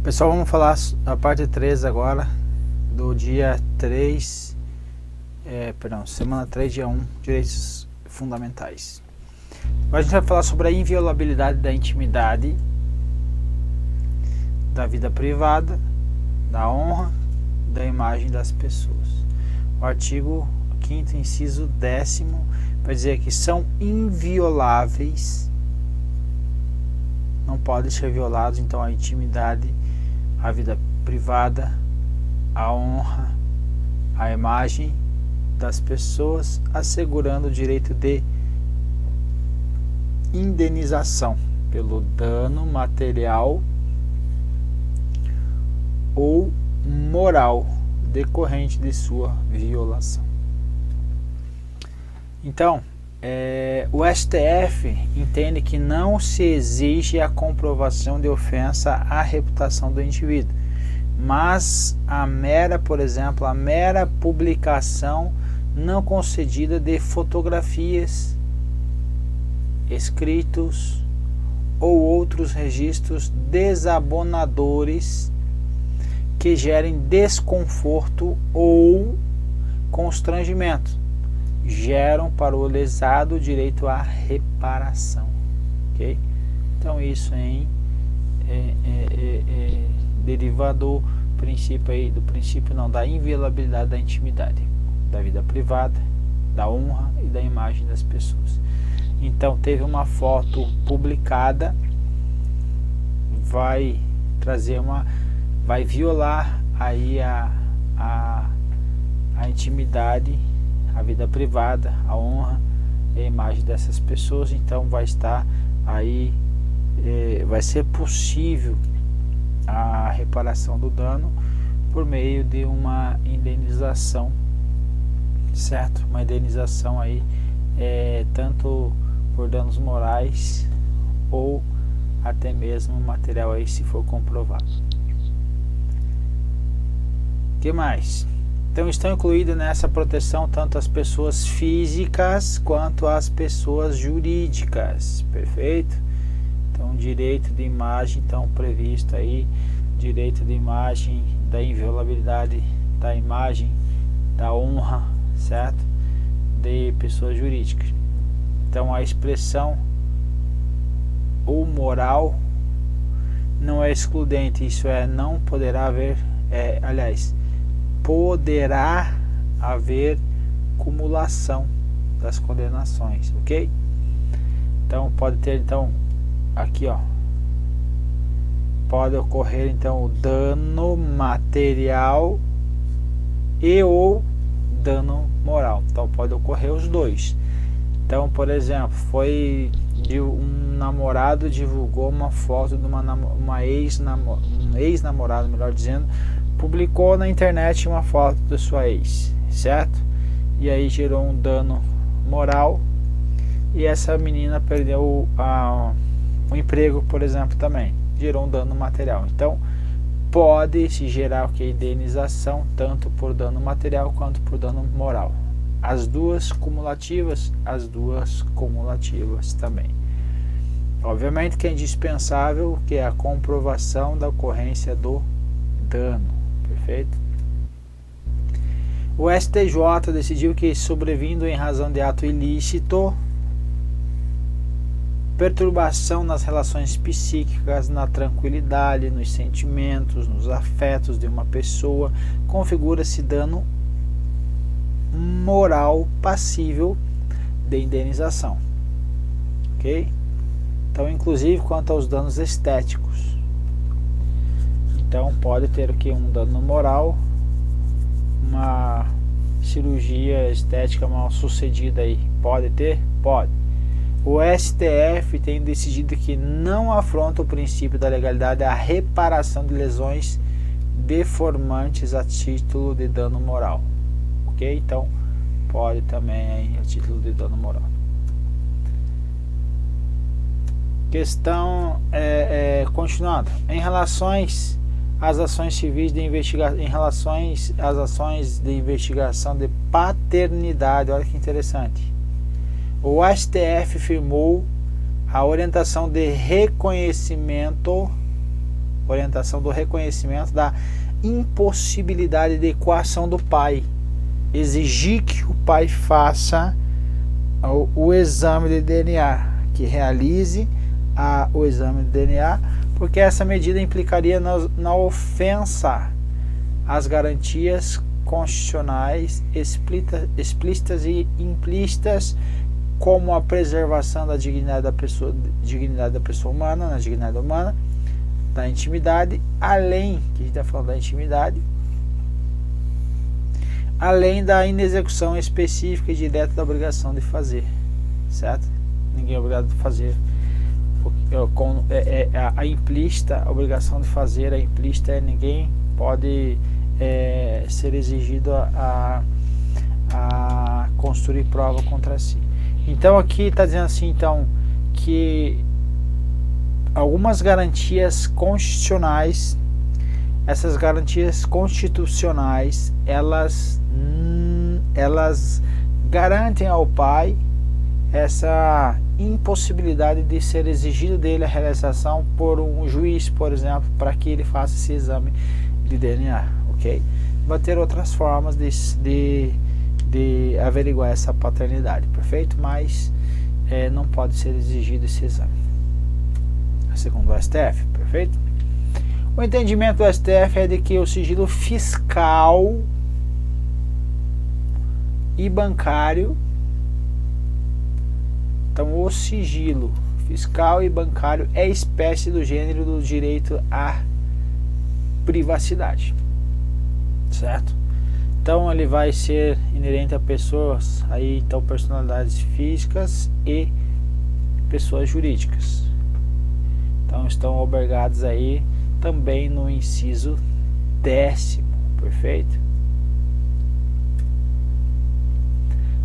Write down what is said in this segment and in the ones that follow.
Pessoal, vamos falar a parte 3 agora, do dia 3, semana 3, dia 1, direitos fundamentais. Agora a gente vai falar sobre a inviolabilidade da intimidade, da vida privada, da honra, da imagem das pessoas. O artigo 5º, inciso 10º, vai dizer que são invioláveis, não podem ser violados, então a intimidade, a vida privada, a honra, a imagem das pessoas, assegurando o direito de indenização pelo dano material ou moral decorrente de sua violação. Então, o STF entende que não se exige a comprovação de ofensa à reputação do indivíduo, mas por exemplo, a mera publicação não concedida de fotografias, escritos ou outros registros desabonadores que gerem desconforto ou constrangimento, geram para o lesado direito à reparação, ok? Então isso deriva do princípio da inviolabilidade da intimidade, da vida privada, da honra e da imagem das pessoas. Então teve uma foto publicada, vai violar aí a intimidade, a vida privada, a honra e a imagem dessas pessoas. Então vai estar aí, vai ser possível a reparação do dano por meio de uma indenização, certo? Uma indenização aí, tanto por danos morais ou até mesmo material aí, se for comprovado. O que mais? Então estão incluídas nessa proteção tanto as pessoas físicas quanto as pessoas jurídicas, perfeito? Então direito de imagem, então previsto aí, direito de imagem, da inviolabilidade da imagem, da honra, certo? De pessoas jurídicas. Então a expressão ou moral não é excludente, isso é, não poderá haver, poderá haver cumulação das condenações, ok? Então pode ter, então aqui pode ocorrer então o dano material e ou dano moral, então pode ocorrer os dois. Então, por exemplo, um namorado divulgou uma foto de um ex-namorado, melhor dizendo, publicou na internet uma foto da sua ex, certo? E aí gerou um dano moral e essa menina perdeu o emprego, por exemplo, também gerou um dano material. Então pode se gerar indenização tanto por dano material quanto por dano moral, as duas cumulativas também. Obviamente que é indispensável que é a comprovação da ocorrência do dano, perfeito? O STJ decidiu que, sobrevindo em razão de ato ilícito, perturbação nas relações psíquicas, na tranquilidade, nos sentimentos, nos afetos de uma pessoa, configura-se dano moral passível de indenização, ok? Então, inclusive quanto aos danos estéticos, então pode ter aqui um dano moral, uma cirurgia estética mal sucedida aí, pode ter? Pode. O STF tem decidido que não afronta o princípio da legalidade a reparação de lesões deformantes a título de dano moral, ok? Então pode também aí, a título de dano moral. Questão continuando. Em relações às ações civis de investigação, em relação às ações de investigação de paternidade, olha que interessante. O STF firmou a orientação de reconhecimento orientação do reconhecimento da impossibilidade de coação do pai, exigir que o pai faça o exame de DNA, que realize o exame de DNA, porque essa medida implicaria na ofensa às garantias constitucionais explícitas e implícitas, como a preservação da dignidade da pessoa humana, na dignidade humana, da intimidade, além, que a gente está falando da intimidade, além da inexecução específica e direta da obrigação de fazer, certo? Ninguém é obrigado a fazer. A implícita, a obrigação de fazer, a implícita ninguém pode ser exigido a construir prova contra si. Então aqui está dizendo assim, então, que algumas garantias constitucionais, essas garantias constitucionais, elas garantem ao pai essa impossibilidade de ser exigido dele a realização por um juiz, por exemplo, para que ele faça esse exame de DNA, ok? Vai ter outras formas de averiguar essa paternidade, perfeito? Mas não pode ser exigido esse exame, segundo o STF, perfeito? O entendimento do STF é de que o sigilo fiscal e bancário, então o sigilo fiscal e bancário é espécie do gênero do direito à privacidade, certo? Então ele vai ser inerente a pessoas, aí então personalidades físicas e pessoas jurídicas. Então estão albergados aí também no inciso 10º, perfeito?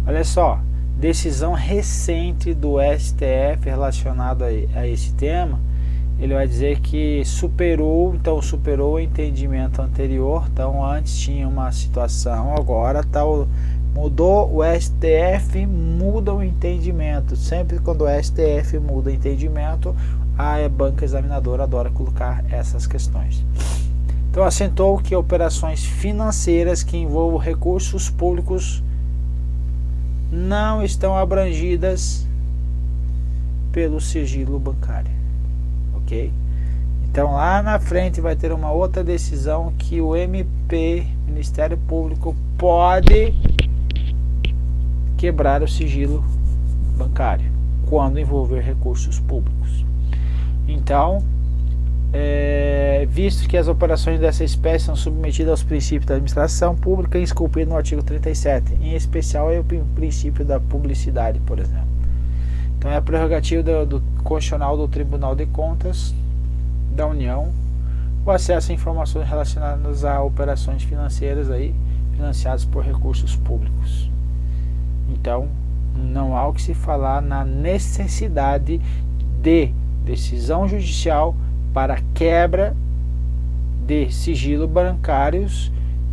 Olha só, decisão recente do STF relacionado a esse tema, ele vai dizer que superou o entendimento anterior. Então antes tinha uma situação, agora mudou, o STF muda o entendimento. Sempre quando o STF muda o entendimento, a banca examinadora adora colocar essas questões. Então assentou que operações financeiras que envolvam recursos públicos não estão abrangidas pelo sigilo bancário, ok? Então lá na frente vai ter uma outra decisão que o MP, Ministério Público, pode quebrar o sigilo bancário quando envolver recursos públicos. Então, visto que as operações dessa espécie são submetidas aos princípios da administração pública esculpidos no artigo 37, em especial é o princípio da publicidade, por exemplo. Então é a prerrogativa do Constitucional do Tribunal de Contas da União o acesso a informações relacionadas a operações financeiras aí, financiadas por recursos públicos. Então não há o que se falar na necessidade de decisão judicial para quebra de sigilo bancários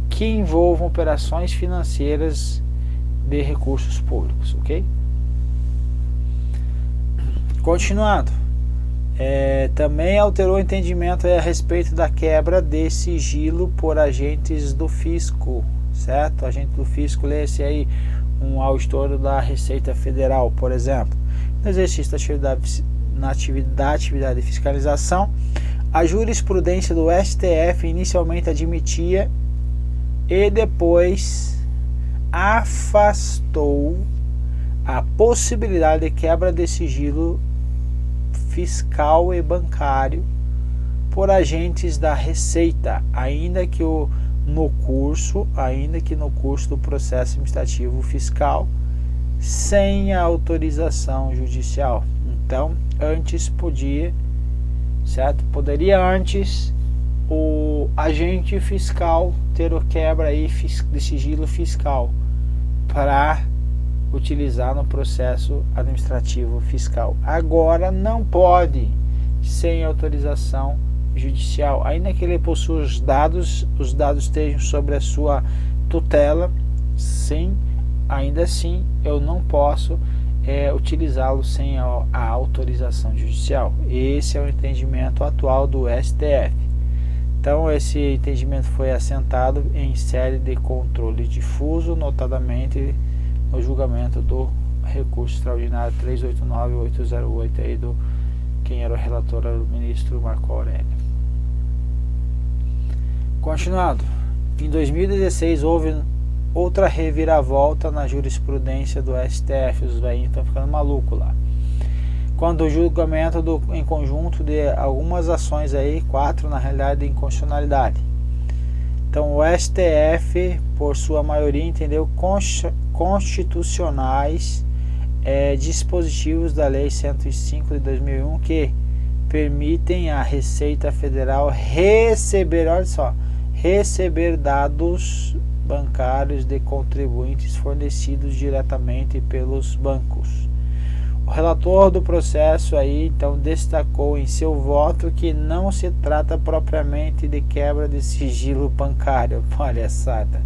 que envolvam operações financeiras de recursos públicos, ok? Continuando, também alterou o entendimento a respeito da quebra de sigilo por agentes do fisco, certo? Agente do fisco, lê-se aí um auditor da Receita Federal, por exemplo, no exercício da atividade de fiscalização. A jurisprudência do STF inicialmente admitia e depois afastou a possibilidade de quebra de sigilo fiscal e bancário por agentes da Receita, ainda que no curso do processo administrativo fiscal, sem a autorização judicial. Então, antes poderia antes o agente fiscal ter o quebra aí de sigilo fiscal para utilizar no processo administrativo fiscal. Agora não pode sem autorização judicial, ainda que ele possua os dados estejam sobre a sua tutela, sim, ainda assim eu não posso utilizá-lo sem a autorização judicial. Esse é o entendimento atual do STF. Então esse entendimento foi assentado em série de controle difuso, notadamente no julgamento do recurso extraordinário 389.808 aí do quem era o relator, era o ministro Marco Aurélio. Continuado, em 2016 houve outra reviravolta na jurisprudência do STF, os velhinhos estão ficando malucos lá. Quando o julgamento em conjunto de algumas ações aí, 4 na realidade, de inconstitucionalidade. Então o STF, por sua maioria, entendeu constitucionais dispositivos da Lei 105 de 2001 que permitem à Receita Federal receber, olha só, receber dados bancários de contribuintes fornecidos diretamente pelos bancos. O relator do processo aí então destacou em seu voto que não se trata propriamente de quebra de sigilo bancário, palhaçada,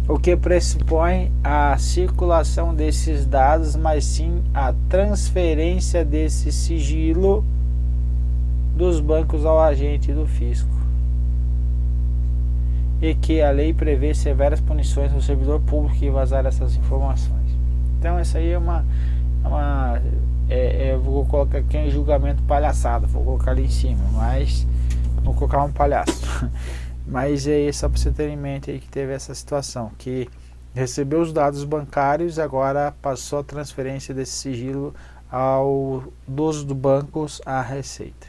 o que pressupõe a circulação desses dados, mas sim a transferência desse sigilo dos bancos ao agente do fisco, e que a lei prevê severas punições ao servidor público que vazar essas informações. Então isso aí vou colocar aqui em julgamento palhaçada, vou colocar ali em cima, mas vou colocar um palhaço. Mas é só para você ter em mente aí que teve essa situação, que recebeu os dados bancários, agora passou a transferência desse sigilo dos bancos à Receita.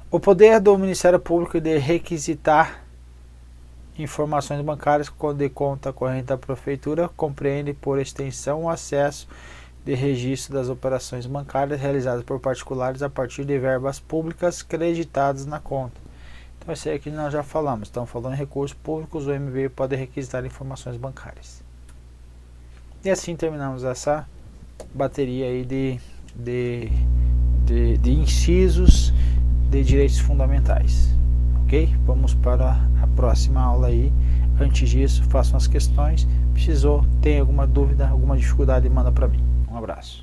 O poder do Ministério Público de requisitar informações bancárias de conta corrente da Prefeitura compreende, por extensão, o acesso de registro das operações bancárias realizadas por particulares a partir de verbas públicas creditadas na conta. Então, isso aí que nós já falamos. Estamos falando em recursos públicos, o MV pode requisitar informações bancárias. E assim terminamos essa bateria aí de incisos de direitos fundamentais. Ok? Vamos para a próxima aula aí. Antes disso, façam as questões. Precisou, tem alguma dúvida, alguma dificuldade, manda para mim. Um abraço.